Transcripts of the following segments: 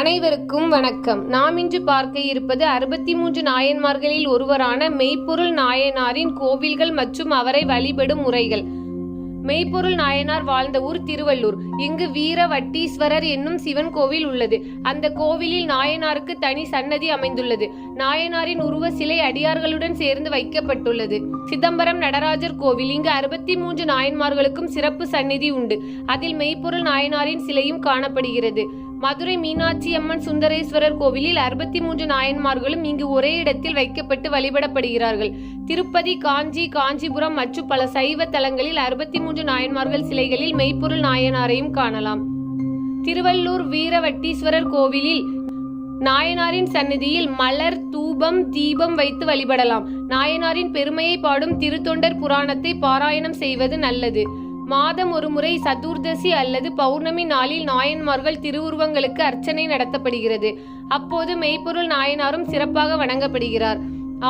அனைவருக்கும் வணக்கம். நாம் இன்று பார்க்க இருப்பது 63 நாயன்மார்களில் ஒருவரான மெய்ப்பொருள் நாயனாரின் கோவில்கள் மற்றும் அவரை வழிபடும் முறைகள். மெய்ப்பொருள் நாயனார் வாழ்ந்த ஊர் திருவள்ளூர். இங்கு வீரவட்டீஸ்வரர் என்னும் சிவன் கோவில் உள்ளது. அந்த கோவிலில் நாயனாருக்கு தனி சன்னதி அமைந்துள்ளது. நாயனாரின் உருவ சிலை அடியார்களுடன் சேர்ந்து வைக்கப்பட்டுள்ளது. சிதம்பரம் நடராஜர் கோவில். இங்கு 63 நாயன்மார்களுக்கும் சிறப்பு சந்நிதி உண்டு. அதில் மெய்ப்பொருள் நாயனாரின் சிலையும் காணப்படுகிறது. மதுரை மீனாட்சி அம்மன் சுந்தரேஸ்வரர் கோவிலில் 63 நாயன்மார்களும் இங்கு ஒரே இடத்தில் வைக்கப்பட்டு வழிபடப்படுகிறார்கள். திருப்பதி, காஞ்சி, காஞ்சிபுரம் மற்றும் பல சைவ தலங்களில் 63 நாயன்மார்கள் சிலைகளில் மெய்ப்பொருள் நாயனாரையும் காணலாம். திருவள்ளூர் வீரவட்டீஸ்வரர் கோவிலில் நாயனாரின் சந்நிதியில் மலர், தூபம், தீபம் வைத்து வழிபடலாம். நாயனாரின் பெருமையை பாடும் திருத்தொண்டர் புராணத்தை பாராயணம் செய்வது நல்லது. மாதம் ஒரு முறை சதுர்தசி அல்லது பௌர்ணமி நாளில் நாயன்மார்கள் திருவுருவங்களுக்கு அர்ச்சனை நடத்தப்படுகிறது. அப்போது மெய்ப்பொருள் நாயனாரும் சிறப்பாக வணங்கப்படுகிறார்.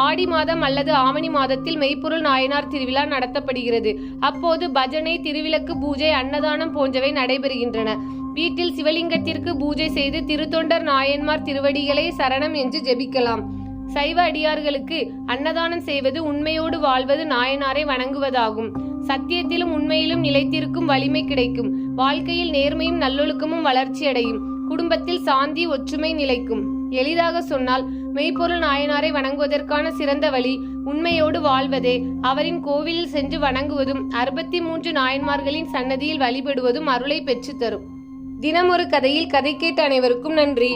ஆடி மாதம் அல்லது ஆவணி மாதத்தில் மெய்ப்பொருள் நாயனார் திருவிழா நடத்தப்படுகிறது. அப்போது பஜனை, திருவிளக்கு பூஜை, அன்னதானம் போன்றவை நடைபெறுகின்றன. வீட்டில் சிவலிங்கத்திற்கு பூஜை செய்து திருத்தொண்டர் நாயன்மார் திருவடிகளை சரணம் என்று ஜெபிக்கலாம். சைவ அடியார்களுக்கு அன்னதானம் செய்வது உண்மையோடு வாழ்வது நாயனாரை வணங்குவதாகும். சத்தியத்திலும் உண்மையிலும் நிலைத்திருக்கும் வலிமை கிடைக்கும். வாழ்க்கையில் நேர்மையும் நல்லொழுக்கமும் வளர்ச்சி அடையும். குடும்பத்தில் சாந்தி, ஒற்றுமை நிலைக்கும். எளிதாக சொன்னால் மெய்ப்பொருள் நாயனாரை வணங்குவதற்கான சிறந்த வழி உண்மையோடு வாழ்வதே. அவரின் கோவிலில் சென்று வணங்குவதும் 63 நாயன்மார்களின் சன்னதியில் வழிபடுவதும் அருளை பெற்று தரும். தினம் ஒரு கதையில் கதை கேட்ட அனைவருக்கும் நன்றி.